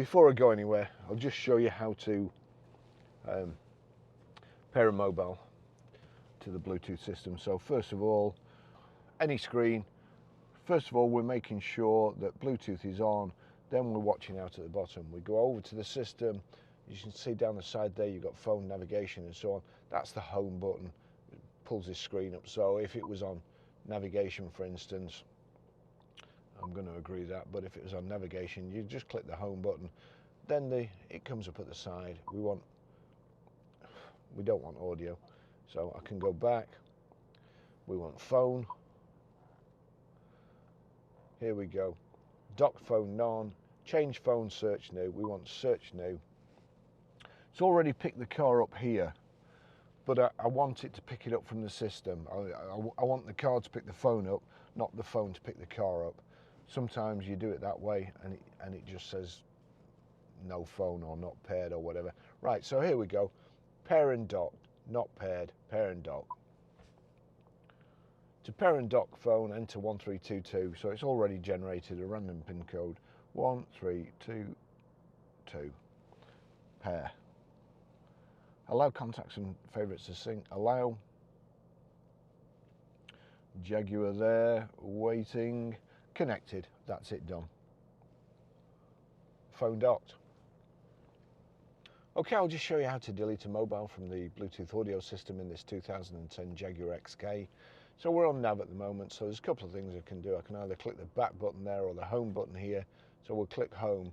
Before I go anywhere, I'll just show you how to pair a mobile to the Bluetooth system. So first of all, any screen, first of all we're making sure that Bluetooth is on, then we're watching out at the bottom. We go over to the system, you can see down the side there you've got phone, navigation and so on. That's the home button, it pulls this screen up. So if it was on navigation, for instance, I'm going to agree that, but if it was on navigation, you just click the home button, then it comes up at the side. We don't want audio, so I can go back. We want phone. Here we go. Dock phone none. Change phone, search new. We want search new. It's already picked the car up here, but I want it to pick it up from the system. I want the car to pick the phone up, not the phone to pick the car up. Sometimes you do it that way and it just says no phone or not paired or whatever. Right, so here we go. Pair and dock, not paired, pair and dock. To pair and dock phone, enter 1322. So it's already generated a random pin code. 1322. Pair. Allow contacts and favourites to sync. Allow. Jaguar there, waiting. Connected. That's it, done. Phone docked. Okay, I'll just show you how to delete a mobile from the Bluetooth audio system in this 2010 Jaguar XK. So we're on nav at the moment, so there's a couple of things I can do. I can either click the back button there or the home button here. So we'll click home.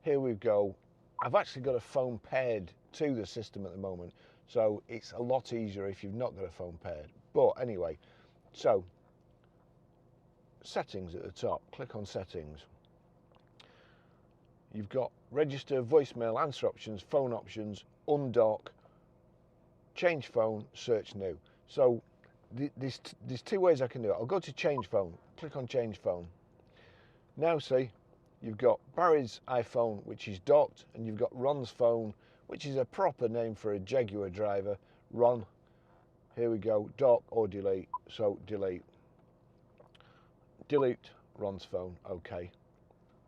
Here we go. I've actually got a phone paired to the system at the moment, so it's a lot easier if you've not got a phone paired. But anyway, so settings at the top, click on settings. You've got register, voicemail, answer options, phone options, undock, change phone, search new. So there's two ways I can do it. I'll go to change phone, click on change phone. Now see, you've got Barry's iPhone, which is docked, and you've got Ron's phone, which is a proper name for a Jaguar driver. Ron, here we go, dock or delete. So delete. Delete Ron's phone, okay.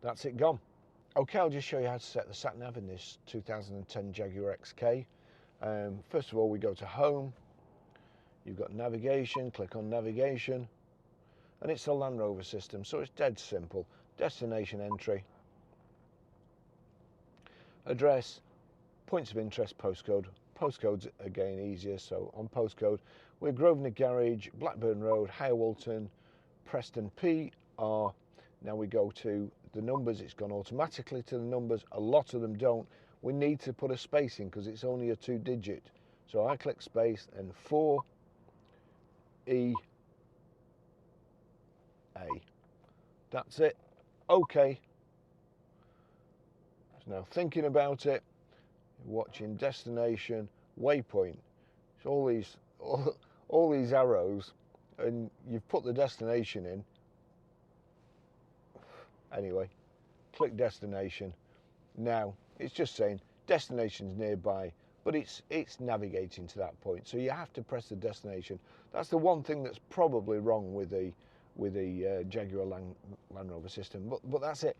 That's it, gone. Okay, I'll just show you how to set the sat nav in this 2010 Jaguar XK. First of all, we go to home. You've got navigation, click on navigation. And it's a Land Rover system, so it's dead simple. Destination entry. Address, points of interest, postcode. Postcode's again easier, so on postcode, we're Grosvenor Garage, Blackburn Road, Higher Preston PR. Now we go to the numbers, it's gone automatically to the numbers. A lot of them don't. We need to put a space in because it's only a 2-digit. So I click space and 4EA. That's it. Okay. So now thinking about it, watching destination, waypoint. So all these arrows, and you've put the destination in. Anyway, click destination. Now it's just saying destination's nearby, but it's navigating to that point. So you have to press the destination. That's the one thing that's probably wrong with the Jaguar Land Rover system. But that's it.